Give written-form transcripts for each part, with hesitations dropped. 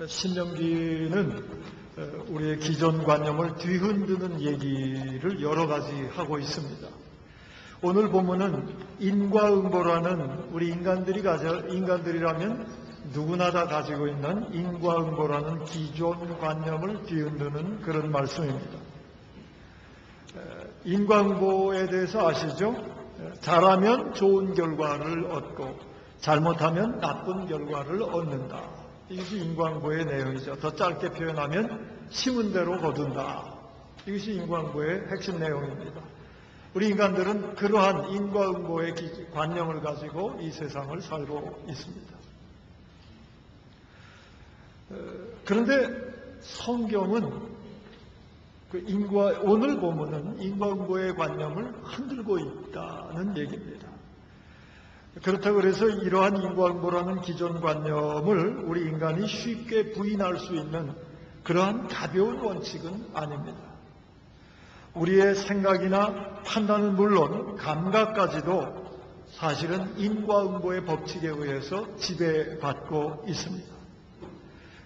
신명기는 우리의 기존관념을 뒤흔드는 얘기를 여러 가지 하고 있습니다. 오늘 본문은 인과응보라는 우리 인간들이라면 누구나 다 가지고 있는 인과응보라는 기존관념을 뒤흔드는 그런 말씀입니다. 인과응보에 대해서 아시죠? 잘하면 좋은 결과를 얻고 잘못하면 나쁜 결과를 얻는다. 이것이 인과응보의 내용이죠. 더 짧게 표현하면 심은 대로 거둔다. 이것이 인과응보의 핵심 내용입니다. 우리 인간들은 그러한 인과응보의 관념을 가지고 이 세상을 살고 있습니다. 그런데 성경은 오늘 본문은 인과응보의 관념을 흔들고 있다는 얘기입니다. 그렇다고 해서 이러한 인과응보라는 기존관념을 우리 인간이 쉽게 부인할 수 있는 그러한 가벼운 원칙은 아닙니다. 우리의 생각이나 판단은 물론 감각까지도 사실은 인과응보의 법칙에 의해서 지배받고 있습니다.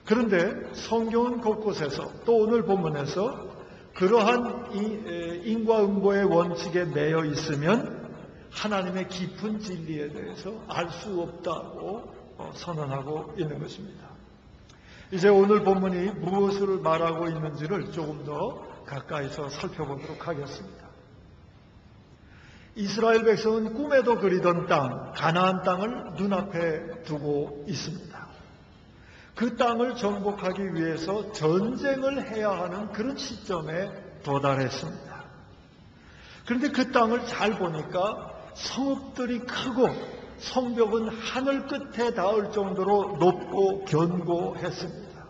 그런데 성경은 곳곳에서 또 오늘 본문에서 그러한 인과응보의 원칙에 매여 있으면 하나님의 깊은 진리에 대해서 알 수 없다고 선언하고 있는 것입니다. 이제 오늘 본문이 무엇을 말하고 있는지를 조금 더 가까이서 살펴보도록 하겠습니다. 이스라엘 백성은 꿈에도 그리던 땅, 가나안 땅을 눈앞에 두고 있습니다. 그 땅을 정복하기 위해서 전쟁을 해야 하는 그런 시점에 도달했습니다. 그런데 그 땅을 잘 보니까 성읍들이 크고 성벽은 하늘 끝에 닿을 정도로 높고 견고했습니다.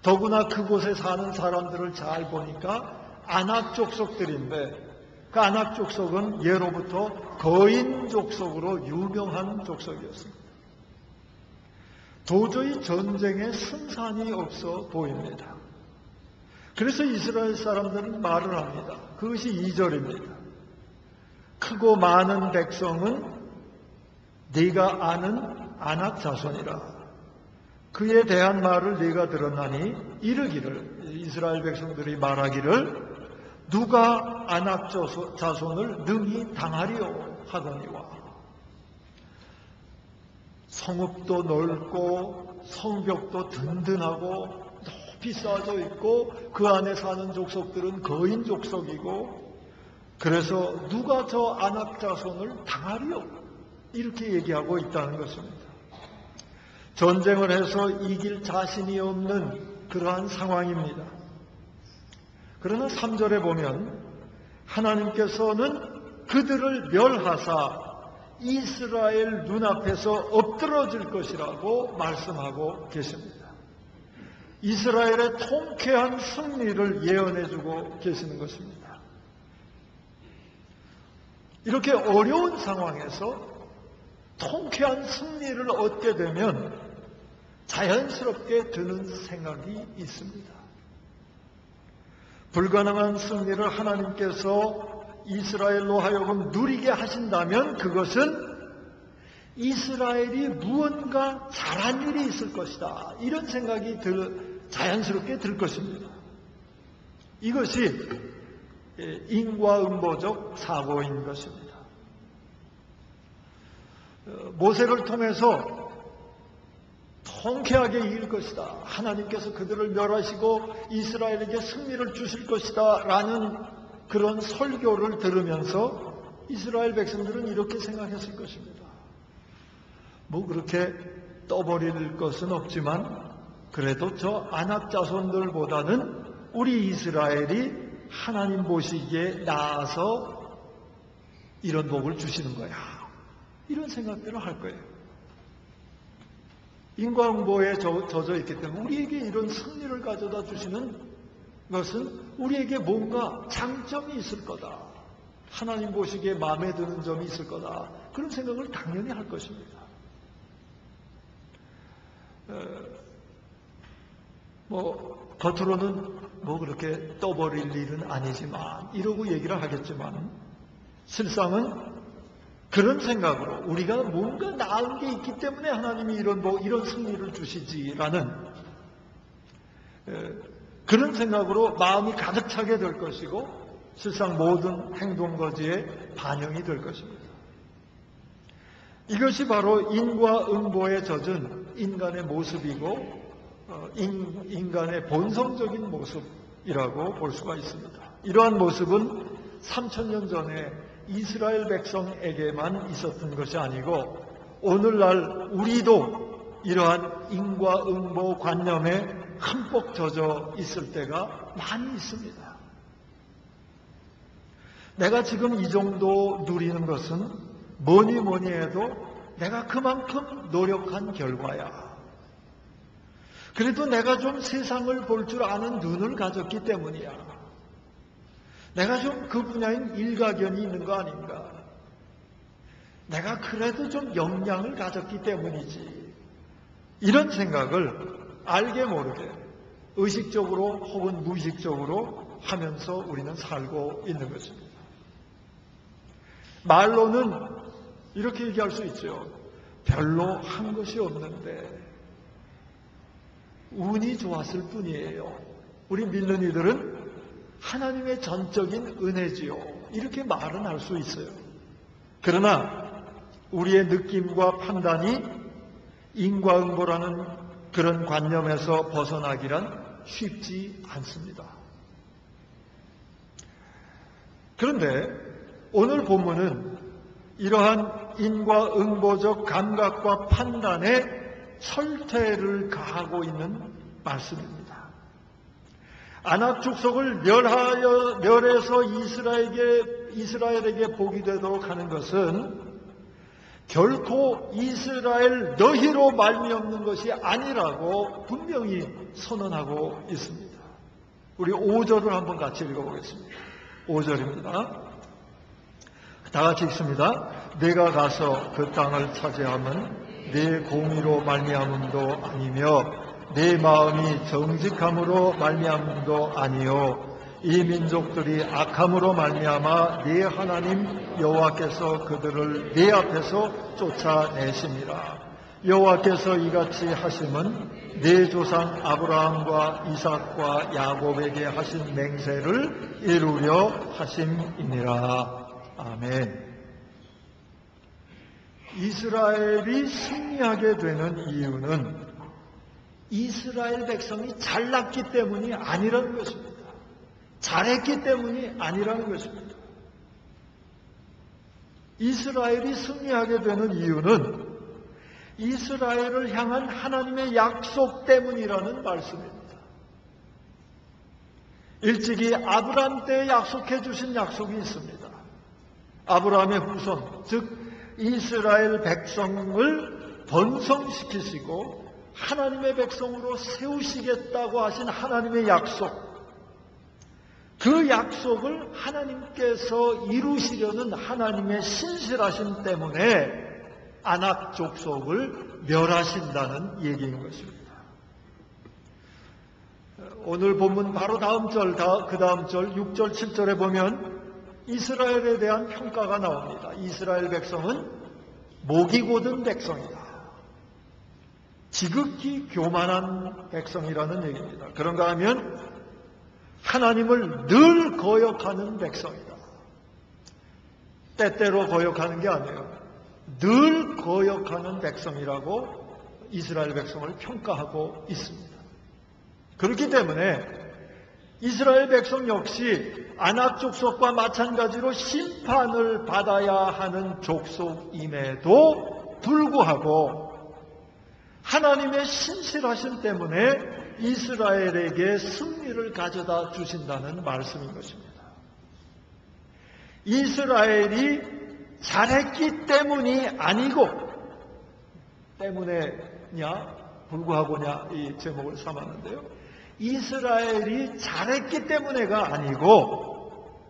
더구나 그곳에 사는 사람들을 잘 보니까 아낙 족속들인데 그 아낙 족속은 예로부터 거인 족속으로 유명한 족속이었습니다. 도저히 전쟁에 승산이 없어 보입니다. 그래서 이스라엘 사람들은 말을 합니다. 그것이 2절입니다. 크고 많은 백성은 네가 아는 아낙 자손이라. 그에 대한 말을 네가 들었나니 이르기를, 이스라엘 백성들이 말하기를 누가 아낙 자손을 능히 당하리요 하거니와. 성읍도 넓고 성벽도 든든하고 높이 쌓아져 있고 그 안에 사는 족속들은 거인 족속이고, 그래서 누가 저 아낙 자손을 당하리요? 이렇게 얘기하고 있다는 것입니다. 전쟁을 해서 이길 자신이 없는 그러한 상황입니다. 그러나 3절에 보면 하나님께서는 그들을 멸하사 이스라엘 눈앞에서 엎드러질 것이라고 말씀하고 계십니다. 이스라엘의 통쾌한 승리를 예언해주고 계시는 것입니다. 이렇게 어려운 상황에서 통쾌한 승리를 얻게 되면 자연스럽게 드는 생각이 있습니다. 불가능한 승리를 하나님께서 이스라엘로 하여금 누리게 하신다면 그것은 이스라엘이 무언가 잘한 일이 있을 것이다. 이런 생각이 자연스럽게 들 것입니다. 이것이 인과응보적 사고인 것입니다. 모세를 통해서 통쾌하게 이길 것이다. 하나님께서 그들을 멸하시고 이스라엘에게 승리를 주실 것이다. 라는 그런 설교를 들으면서 이스라엘 백성들은 이렇게 생각했을 것입니다. 뭐 그렇게 떠버릴 것은 없지만 그래도 저 아낙 자손들보다는 우리 이스라엘이 하나님 보시기에 나아서 이런 복을 주시는 거야. 이런 생각들을 할 거예요. 인과응보에 젖어 있기 때문에 우리에게 이런 승리를 가져다 주시는 것은 우리에게 뭔가 장점이 있을 거다. 하나님 보시기에 마음에 드는 점이 있을 거다. 그런 생각을 당연히 할 것입니다. 겉으로는 그렇게 떠버릴 일은 아니지만 이러고 얘기를 하겠지만 실상은 그런 생각으로 우리가 뭔가 나은 게 있기 때문에 하나님이 이런 승리를 주시지라는 그런 생각으로 마음이 가득 차게 될 것이고 실상 모든 행동거지에 반영이 될 것입니다. 이것이 바로 인과응보에 젖은 인간의 모습이고 인간의 본성적인 모습이라고 볼 수가 있습니다. 이러한 모습은 3000년 전에 이스라엘 백성에게만 있었던 것이 아니고 오늘날 우리도 이러한 인과응보 관념에 흠뻑 젖어 있을 때가 많이 있습니다. 내가 지금 이 정도 누리는 것은 뭐니 해도 내가 그만큼 노력한 결과야. 그래도 내가 좀 세상을 볼 줄 아는 눈을 가졌기 때문이야. 내가 좀 그 분야인 일가견이 있는 거 아닌가. 내가 그래도 좀 역량을 가졌기 때문이지. 이런 생각을 알게 모르게 의식적으로 혹은 무의식적으로 하면서 우리는 살고 있는 것입니다. 말로는 이렇게 얘기할 수 있죠. 별로 한 것이 없는데 운이 좋았을 뿐이에요. 우리 믿는 이들은 하나님의 전적인 은혜지요. 이렇게 말은 할 수 있어요. 그러나 우리의 느낌과 판단이 인과응보라는 그런 관념에서 벗어나기란 쉽지 않습니다. 그런데 오늘 본문은 이러한 인과응보적 감각과 판단에 철퇴를 가하고 있는 말씀입니다. 아낙 족속을 멸해서 이스라엘에게 복이 되도록 하는 것은 결코 이스라엘 너희로 말미암는 것이 아니라고 분명히 선언하고 있습니다. 우리 5절을 한번 같이 읽어보겠습니다. 5절입니다. 다 같이 읽습니다. 내가 가서 그 땅을 차지함은 내 공의로 말미암음도 아니며 내 마음이 정직함으로 말미암음도 아니요 이 민족들이 악함으로 말미암아 네 하나님 여호와께서 그들을 네 앞에서 쫓아내심이라. 여호와께서 이같이 하심은 네 조상 아브라함과 이삭과 야곱에게 하신 맹세를 이루려 하심이니라. 아멘. 이스라엘이 승리하게 되는 이유는 이스라엘 백성이 잘났기 때문이 아니라는 것입니다. 잘했기 때문이 아니라는 것입니다. 이스라엘이 승리하게 되는 이유는 이스라엘을 향한 하나님의 약속 때문이라는 말씀입니다. 일찍이 아브라함 때 약속해 주신 약속이 있습니다. 아브라함의 후손, 즉 이스라엘 백성을 번성시키시고 하나님의 백성으로 세우시겠다고 하신 하나님의 약속, 그 약속을 하나님께서 이루시려는 하나님의 신실하심 때문에 아낙 족속을 멸하신다는 얘기인 것입니다. 오늘 본문 바로 다음 절, 그 다음 절 6절 7절에 보면 이스라엘에 대한 평가가 나옵니다. 이스라엘 백성은 목이 곧은 백성이다. 지극히 교만한 백성이라는 얘기입니다. 그런가 하면 하나님을 늘 거역하는 백성이다. 때때로 거역하는 게 아니에요. 늘 거역하는 백성이라고 이스라엘 백성을 평가하고 있습니다. 그렇기 때문에 이스라엘 백성 역시 아낙 족속과 마찬가지로 심판을 받아야 하는 족속임에도 불구하고 하나님의 신실하심 때문에 이스라엘에게 승리를 가져다 주신다는 말씀인 것입니다. 이스라엘이 잘했기 때문이 아니고 때문에냐 불구하고냐 이 제목을 삼았는데요. 이스라엘이 잘했기 때문에가 아니고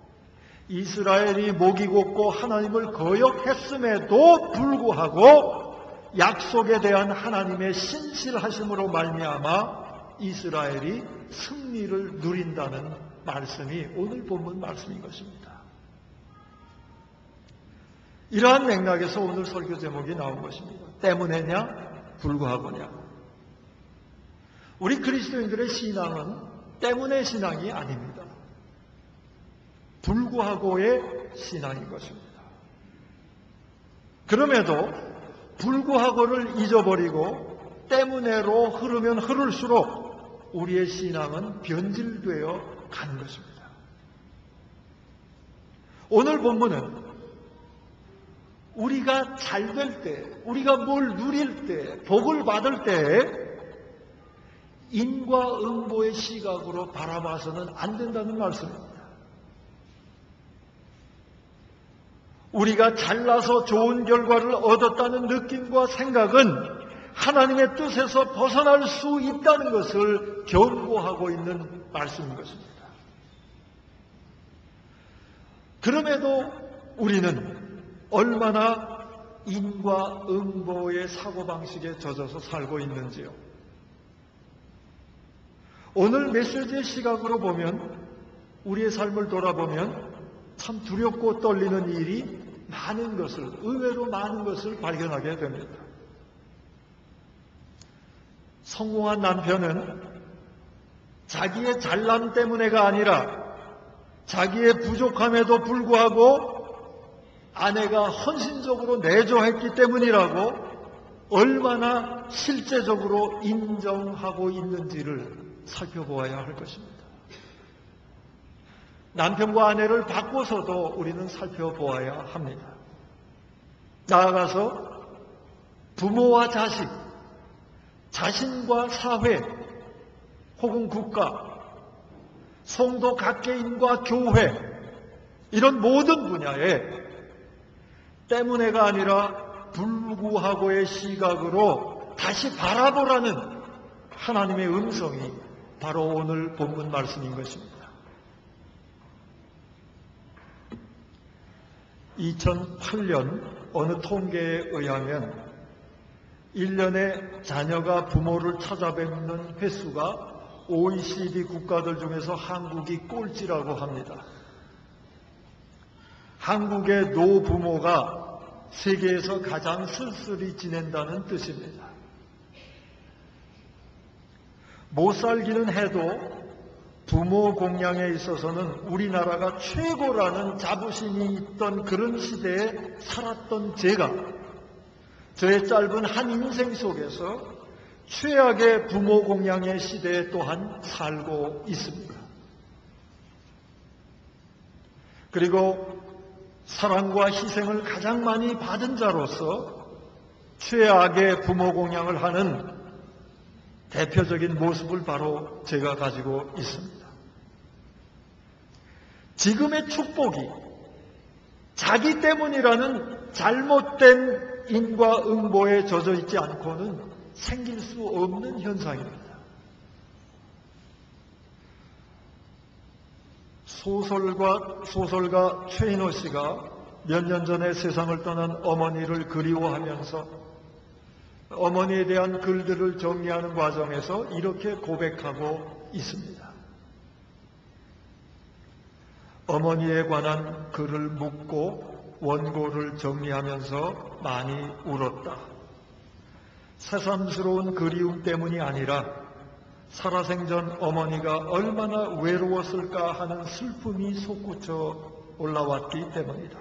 이스라엘이 목이 곧고 하나님을 거역했음에도 불구하고 약속에 대한 하나님의 신실하심으로 말미암아 이스라엘이 승리를 누린다는 말씀이 오늘 본문 말씀인 것입니다. 이러한 맥락에서 오늘 설교 제목이 나온 것입니다. 때문에냐 불구하고냐. 우리 그리스도인들의 신앙은 때문에 신앙이 아닙니다. 불구하고의 신앙인 것입니다. 그럼에도 불구하고를 잊어버리고 때문에로 흐르면 흐를수록 우리의 신앙은 변질되어 가는 것입니다. 오늘 본문은 우리가 잘 될 때, 우리가 뭘 누릴 때, 복을 받을 때 인과응보의 시각으로 바라봐서는 안 된다는 말씀입니다. 우리가 잘나서 좋은 결과를 얻었다는 느낌과 생각은 하나님의 뜻에서 벗어날 수 있다는 것을 경고하고 있는 말씀인 것입니다. 그럼에도 우리는 얼마나 인과응보의 사고방식에 젖어서 살고 있는지요. 오늘 메시지의 시각으로 보면, 우리의 삶을 돌아보면 참 두렵고 떨리는 일이 많은 것을, 의외로 많은 것을 발견하게 됩니다. 성공한 남편은 자기의 잘남 때문에가 아니라 자기의 부족함에도 불구하고 아내가 헌신적으로 내조했기 때문이라고 얼마나 실제적으로 인정하고 있는지를 살펴보아야 할 것입니다. 남편과 아내를 바꿔서도 우리는 살펴보아야 합니다. 나아가서 부모와 자식, 자신과 사회 혹은 국가, 성도 각개인과 교회, 이런 모든 분야에 때문에가 아니라 불구하고의 시각으로 다시 바라보라는 하나님의 음성이 바로 오늘 본문 말씀인 것입니다. 2008년 어느 통계에 의하면 1년에 자녀가 부모를 찾아뵙는 횟수가 OECD 국가들 중에서 한국이 꼴찌라고 합니다. 한국의 노부모가 세계에서 가장 쓸쓸히 지낸다는 뜻입니다. 못 살기는 해도 부모 공양에 있어서는 우리나라가 최고라는 자부심이 있던 그런 시대에 살았던 제가 저의 짧은 한 인생 속에서 최악의 부모 공양의 시대에 또한 살고 있습니다. 그리고 사랑과 희생을 가장 많이 받은 자로서 최악의 부모 공양을 하는 대표적인 모습을 바로 제가 가지고 있습니다. 지금의 축복이 자기 때문이라는 잘못된 인과응보에 젖어 있지 않고는 생길 수 없는 현상입니다. 소설가 최인호 씨가 몇 년 전에 세상을 떠난 어머니를 그리워하면서 어머니에 대한 글들을 정리하는 과정에서 이렇게 고백하고 있습니다. 어머니에 관한 글을 묻고 원고를 정리하면서 많이 울었다. 새삼스러운 그리움 때문이 아니라 살아생전 어머니가 얼마나 외로웠을까 하는 슬픔이 솟구쳐 올라왔기 때문이다.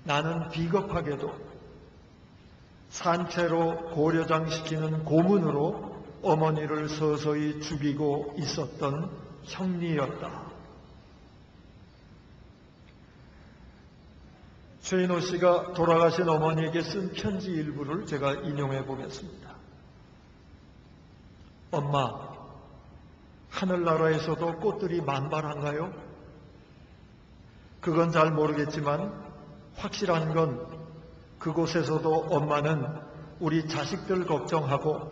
나는 비겁하게도 산채로 고려장시키는 고문으로 어머니를 서서히 죽이고 있었던 형리였다. 최인호 씨가 돌아가신 어머니에게 쓴 편지 일부를 제가 인용해 보겠습니다. 엄마, 하늘나라에서도 꽃들이 만발한가요? 그건 잘 모르겠지만 확실한 건 그곳에서도 엄마는 우리 자식들 걱정하고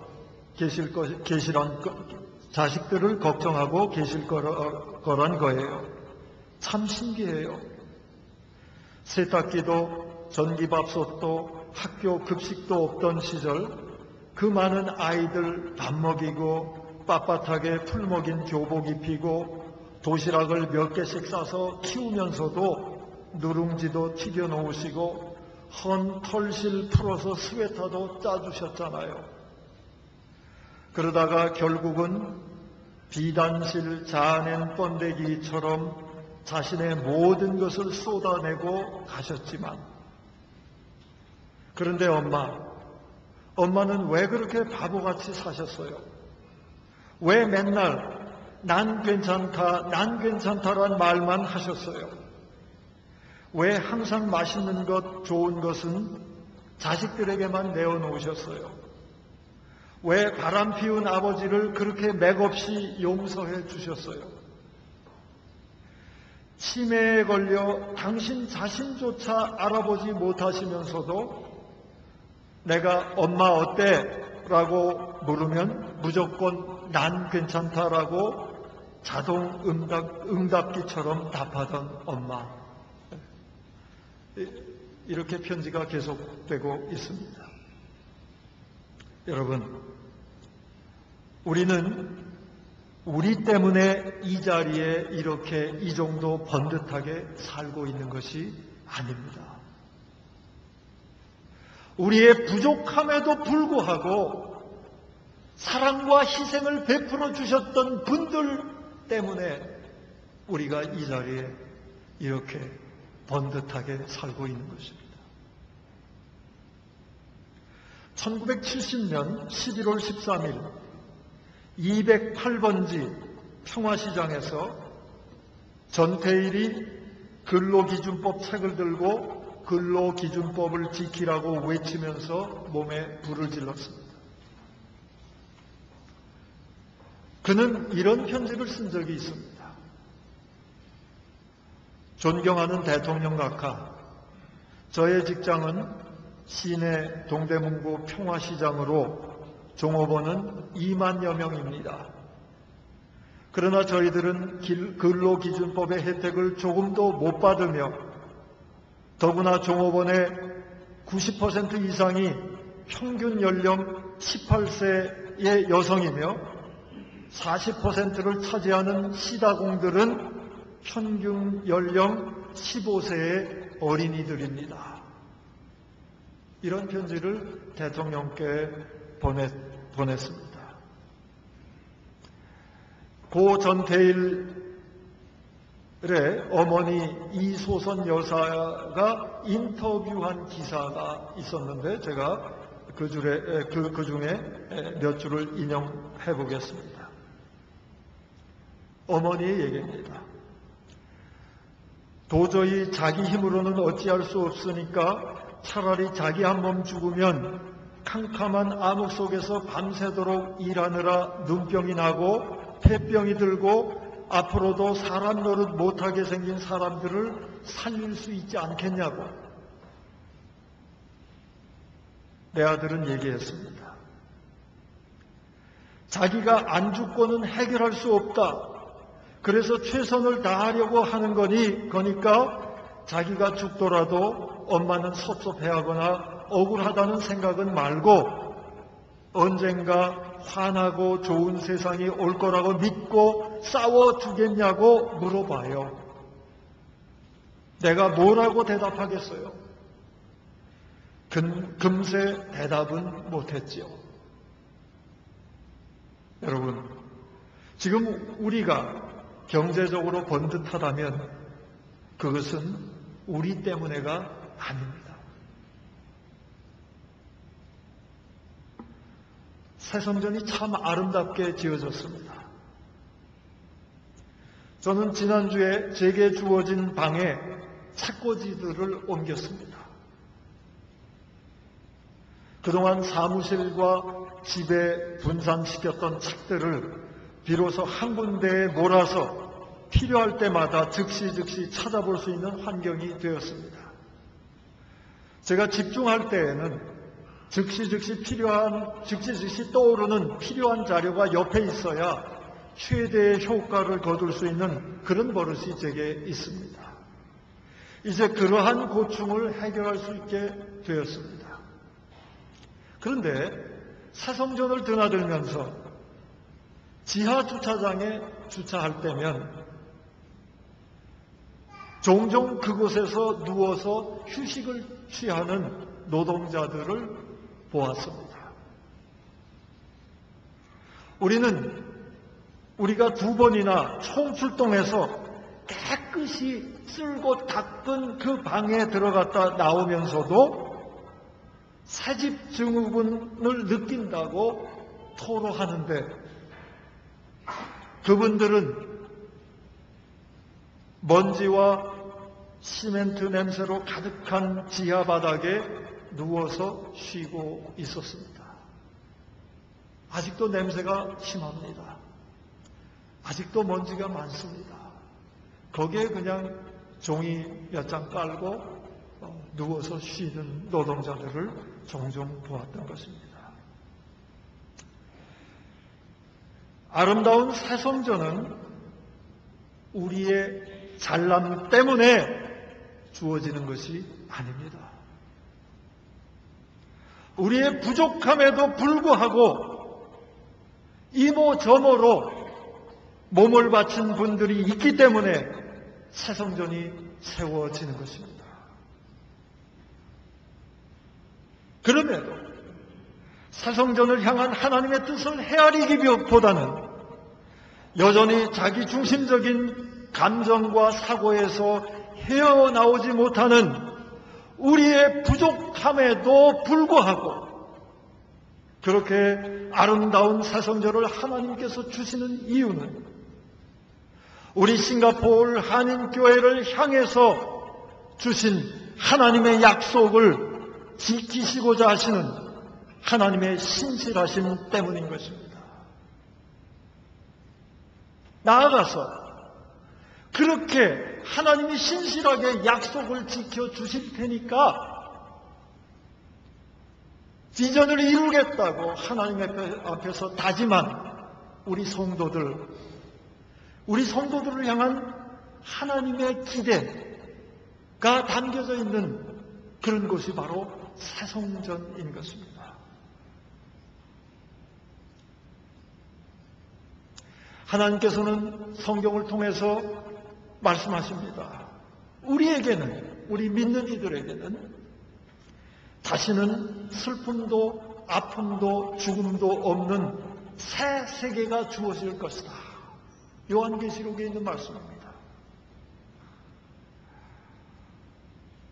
자식들을 걱정하고 계실 거란 거예요. 참 신기해요. 세탁기도 전기밥솥도 학교 급식도 없던 시절 그 많은 아이들 밥 먹이고 빳빳하게 풀 먹인 교복 입히고 도시락을 몇 개씩 싸서 키우면서도 누룽지도 튀겨 놓으시고 헌 털실 풀어서 스웨터도 짜주셨잖아요. 그러다가 결국은 비단실 자아낸 번데기처럼 자신의 모든 것을 쏟아내고 가셨지만, 그런데 엄마는 왜 그렇게 바보같이 사셨어요? 왜 맨날 난 괜찮다란 말만 하셨어요? 왜 항상 맛있는 것, 좋은 것은 자식들에게만 내어놓으셨어요? 왜 바람 피운 아버지를 그렇게 맥없이 용서해 주셨어요? 치매에 걸려 당신 자신조차 알아보지 못하시면서도 내가 엄마 어때? 라고 물으면 무조건 난 괜찮다라고 자동 응답기처럼 답하던 엄마. 이렇게 편지가 계속되고 있습니다. 여러분, 우리는 우리 때문에 이 자리에 이렇게 이 정도 번듯하게 살고 있는 것이 아닙니다. 우리의 부족함에도 불구하고 사랑과 희생을 베풀어 주셨던 분들 때문에 우리가 이 자리에 이렇게 번듯하게 살고 있는 것입니다. 1970년 11월 13일 208번지 평화시장에서 전태일이 근로기준법 책을 들고 근로기준법을 지키라고 외치면서 몸에 불을 질렀습니다. 그는 이런 편지를 쓴 적이 있습니다. 존경하는 대통령 각하, 저의 직장은 시내 동대문구 평화시장으로 종업원은 2만여 명입니다. 그러나 저희들은 근로기준법의 혜택을 조금도 못 받으며 더구나 종업원의 90% 이상이 평균 연령 18세의 여성이며 40%를 차지하는 시다공들은 평균 연령 15세의 어린이들입니다. 이런 편지를 대통령께 보냈습니다. 고 전태일의 어머니 이소선 여사가 인터뷰한 기사가 있었는데 제가 그 중에 몇 줄을 인용해 보겠습니다. 어머니의 얘기입니다. 도저히 자기 힘으로는 어찌할 수 없으니까 차라리 자기 한 몸 죽으면 캄캄한 암흑 속에서 밤새도록 일하느라 눈병이 나고 폐병이 들고 앞으로도 사람 노릇 못하게 생긴 사람들을 살릴 수 있지 않겠냐고 내 아들은 얘기했습니다. 자기가 안 죽고는 해결할 수 없다. 그래서 최선을 다하려고 하는 거니까 자기가 죽더라도 엄마는 섭섭해하거나 억울하다는 생각은 말고 언젠가 환하고 좋은 세상이 올 거라고 믿고 싸워주겠냐고 물어봐요. 내가 뭐라고 대답하겠어요? 금세 대답은 못했지요. 여러분, 지금 우리가 경제적으로 번듯하다면 그것은 우리 때문에가 아닙니다. 새성전이 참 아름답게 지어졌습니다. 저는 지난주에 제게 주어진 방에 책꽂이들을 옮겼습니다. 그동안 사무실과 집에 분산시켰던 책들을 비로소 한 군데에 몰아서 필요할 때마다 즉시 찾아볼 수 있는 환경이 되었습니다. 제가 집중할 때에는 즉시 떠오르는 필요한 자료가 옆에 있어야 최대의 효과를 거둘 수 있는 그런 버릇이 제게 있습니다. 이제 그러한 고충을 해결할 수 있게 되었습니다. 그런데 새성전을 드나들면서 지하 주차장에 주차할 때면 종종 그곳에서 누워서 휴식을 취하는 노동자들을 보았습니다. 우리는 우리가 2번이나 총출동해서 깨끗이 쓸고 닦은 그 방에 들어갔다 나오면서도 새집 증후군을 느낀다고 토로하는데, 그분들은 먼지와 시멘트 냄새로 가득한 지하 바닥에 누워서 쉬고 있었습니다. 아직도 냄새가 심합니다. 아직도 먼지가 많습니다. 거기에 그냥 종이 몇 장 깔고 누워서 쉬는 노동자들을 종종 보았던 것입니다. 아름다운 새 성전은 우리의 잘남 때문에 주어지는 것이 아닙니다. 우리의 부족함에도 불구하고 이모저모로 몸을 바친 분들이 있기 때문에 새 성전이 세워지는 것입니다. 그럼에도 새 성전을 향한 하나님의 뜻을 헤아리기보다는 여전히 자기 중심적인 감정과 사고에서 헤어나오지 못하는 우리의 부족함에도 불구하고 그렇게 아름다운 새 성전을 하나님께서 주시는 이유는 우리 싱가포르 한인교회를 향해서 주신 하나님의 약속을 지키시고자 하시는 하나님의 신실하심 때문인 것입니다. 나아가서 그렇게 하나님이 신실하게 약속을 지켜주실 테니까 비전을 이루겠다고 하나님 앞에서 다짐한 우리 성도들을 향한 하나님의 기대가 담겨져 있는 그런 곳이 바로 새 성전인 것입니다. 하나님께서는 성경을 통해서 말씀하십니다. 우리에게는, 우리 믿는 이들에게는 다시는 슬픔도 아픔도 죽음도 없는 새 세계가 주어질 것이다. 요한계시록에 있는 말씀입니다.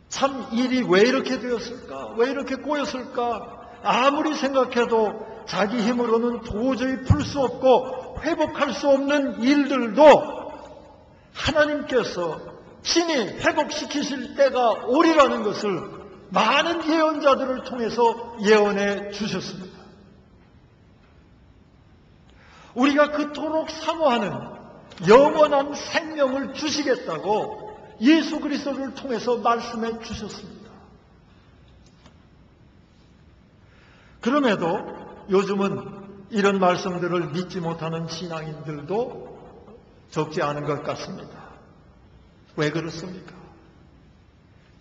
참 일이 왜 이렇게 되었을까? 왜 이렇게 꼬였을까? 아무리 생각해도 자기 힘으로는 도저히 풀 수 없고 회복할 수 없는 일들도 하나님께서 친히 회복시키실 때가 오리라는 것을 많은 예언자들을 통해서 예언해 주셨습니다. 우리가 그토록 사모하는 영원한 생명을 주시겠다고 예수 그리스도를 통해서 말씀해 주셨습니다. 그럼에도 요즘은 이런 말씀들을 믿지 못하는 신앙인들도 적지 않은 것 같습니다. 왜 그렇습니까?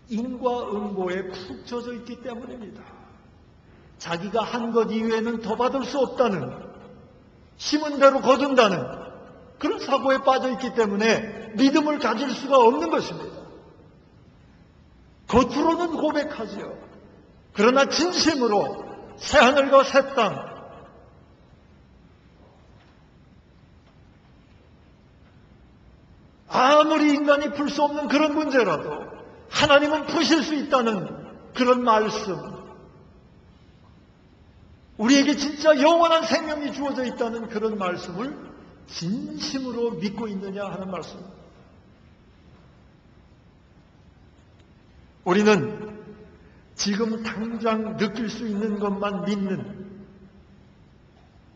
인과응보에 푹 젖어 있기 때문입니다. 자기가 한 것 이외에는 더 받을 수 없다는, 심은 대로 거둔다는 그런 사고에 빠져 있기 때문에 믿음을 가질 수가 없는 것입니다. 겉으로는 고백하지요. 그러나 진심으로 새하늘과 새 땅, 아무리 인간이 풀 수 없는 그런 문제라도 하나님은 푸실 수 있다는 그런 말씀, 우리에게 진짜 영원한 생명이 주어져 있다는 그런 말씀을 진심으로 믿고 있느냐 하는 말씀입니다. 우리는 지금 당장 느낄 수 있는 것만 믿는,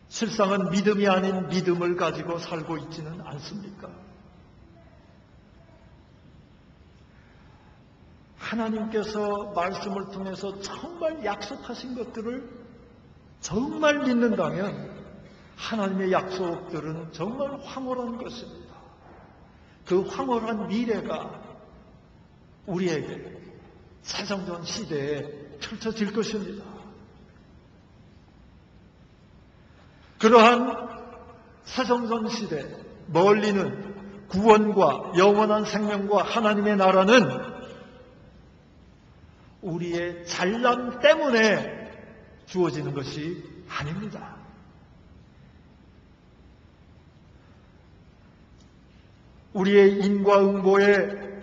실상은 믿음이 아닌 믿음을 가지고 살고 있지는 않습니까? 하나님께서 말씀을 통해서 정말 약속하신 것들을 정말 믿는다면 하나님의 약속들은 정말 황홀한 것입니다. 그 황홀한 미래가 우리에게 새성전 시대에 펼쳐질 것입니다. 그러한 새성전 시대, 멀리는 구원과 영원한 생명과 하나님의 나라는 우리의 잘남 때문에 주어지는 것이 아닙니다.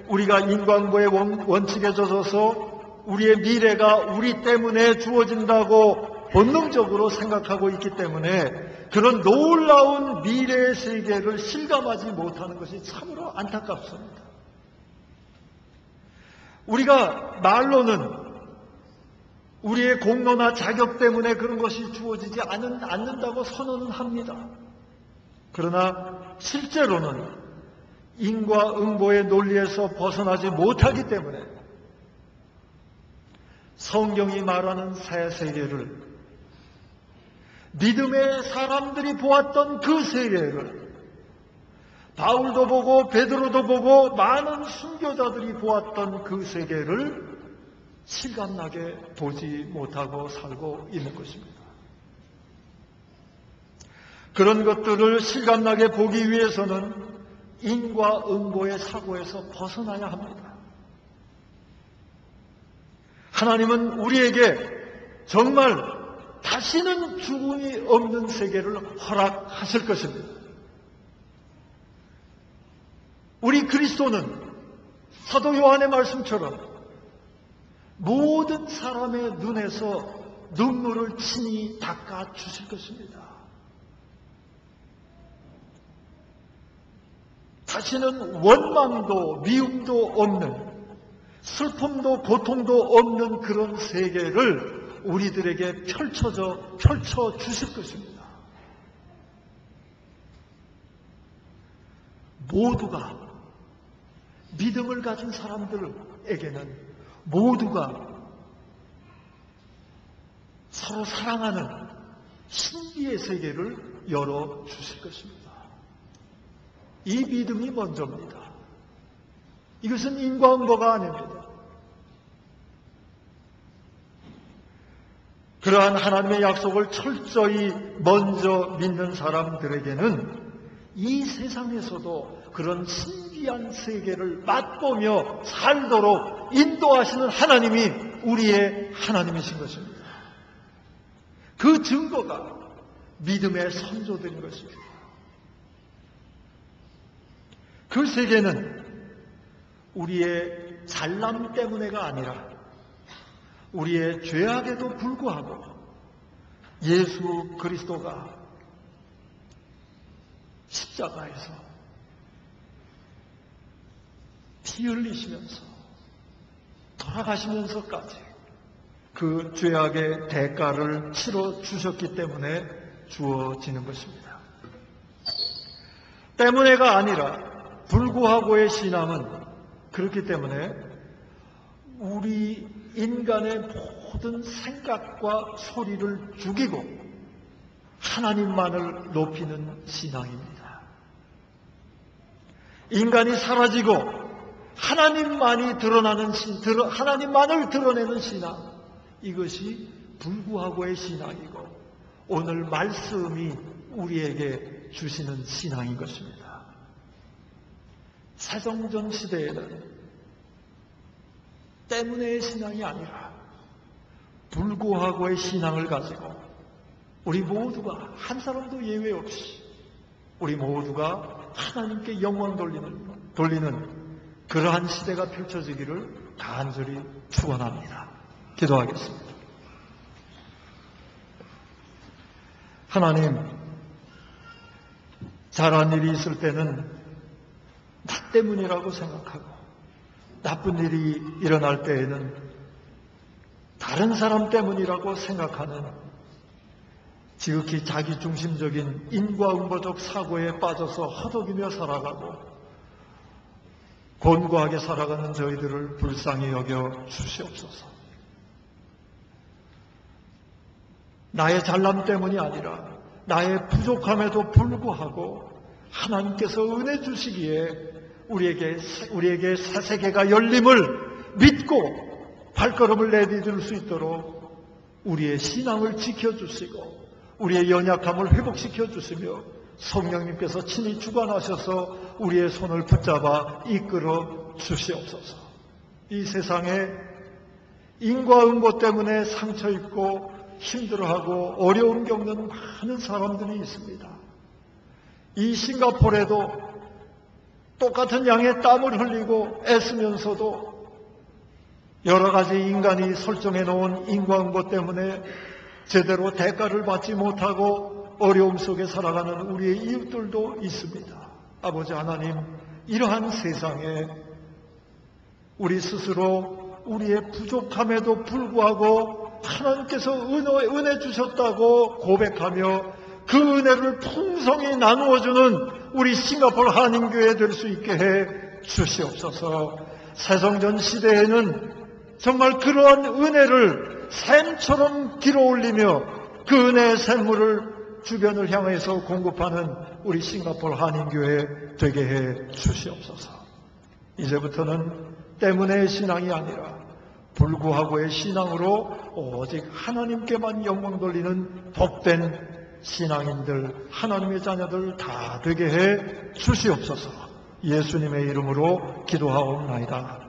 우리가 인과응보의 원칙에 젖어서 우리의 미래가 우리 때문에 주어진다고 본능적으로 생각하고 있기 때문에 그런 놀라운 미래의 세계를 실감하지 못하는 것이 참으로 안타깝습니다. 우리가 말로는 우리의 공로나 자격 때문에 그런 것이 주어지지 않는다고 선언은 합니다. 그러나 실제로는 인과응보의 논리에서 벗어나지 못하기 때문에 성경이 말하는 새 세계를, 믿음의 사람들이 보았던 그 세계를, 바울도 보고 베드로도 보고 많은 순교자들이 보았던 그 세계를 실감나게 보지 못하고 살고 있는 것입니다. 그런 것들을 실감나게 보기 위해서는 인과응보의 사고에서 벗어나야 합니다. 하나님은 우리에게 정말 다시는 죽음이 없는 세계를 허락하실 것입니다. 우리 그리스도는 사도 요한의 말씀처럼 모든 사람의 눈에서 눈물을 친히 닦아 주실 것입니다. 다시는 원망도 미움도 없는, 슬픔도 고통도 없는 그런 세계를 우리들에게 펼쳐 주실 것입니다. 모두가, 믿음을 가진 사람들에게는 모두가 서로 사랑하는 신비의 세계를 열어주실 것입니다. 이 믿음이 먼저입니다. 이것은 인과응보가 아닙니다. 그러한 하나님의 약속을 철저히 먼저 믿는 사람들에게는 이 세상에서도 그런 신비한 세계를 맛보며 살도록 인도하시는 하나님이 우리의 하나님이신 것입니다. 그 증거가 믿음의 선조들인 것입니다. 그 세계는 우리의 잘남 때문에가 아니라 우리의 죄악에도 불구하고 예수 그리스도가 십자가에서 피 흘리시면서 돌아가시면서까지 그 죄악의 대가를 치러 주셨기 때문에 주어지는 것입니다. 때문에가 아니라 불구하고의 신앙은 그렇기 때문에 우리 인간의 모든 생각과 소리를 죽이고 하나님만을 높이는 신앙입니다. 인간이 사라지고 하나님만을 드러내는 신앙, 이것이 불구하고의 신앙이고 오늘 말씀이 우리에게 주시는 신앙인 것입니다. 세정전 시대에는 때문에의 신앙이 아니라 불구하고의 신앙을 가지고 우리 모두가 한 사람도 예외 없이 우리 모두가 하나님께 영광 돌리는 그러한 시대가 펼쳐지기를 간절히 축원합니다. 기도하겠습니다. 하나님, 잘한 일이 있을 때는 나 때문이라고 생각하고 나쁜 일이 일어날 때에는 다른 사람 때문이라고 생각하는 지극히 자기중심적인 인과응보적 사고에 빠져서 허덕이며 살아가고 곤고하게 살아가는 저희들을 불쌍히 여겨 주시옵소서. 나의 잘남 때문이 아니라 나의 부족함에도 불구하고 하나님께서 은혜 주시기에 우리에게 새 세계가 열림을 믿고 발걸음을 내디딜 수 있도록 우리의 신앙을 지켜주시고 우리의 연약함을 회복시켜 주시며 성령님께서 친히 주관하셔서 우리의 손을 붙잡아 이끌어 주시옵소서. 이 세상에 인과응보 때문에 상처 입고 힘들어하고 어려움 겪는 많은 사람들이 있습니다. 이 싱가포르에도 똑같은 양의 땀을 흘리고 애쓰면서도 여러 가지 인간이 설정해 놓은 인과응보 때문에 제대로 대가를 받지 못하고 어려움 속에 살아가는 우리의 이웃들도 있습니다. 아버지 하나님, 이러한 세상에 우리 스스로 우리의 부족함에도 불구하고 하나님께서 은혜 주셨다고 고백하며 그 은혜를 풍성히 나누어주는 우리 싱가포르 한인교회 될 수 있게 해 주시옵소서. 새성전 시대에는 정말 그러한 은혜를 샘처럼 길어올리며 그 은혜의 샘물을 주변을 향해서 공급하는 우리 싱가포르 한인교회 되게 해 주시옵소서. 이제부터는 때문에 신앙이 아니라 불구하고의 신앙으로 오직 하나님께만 영광 돌리는 복된 신앙인들, 하나님의 자녀들 다 되게 해 주시옵소서. 예수님의 이름으로 기도하옵나이다.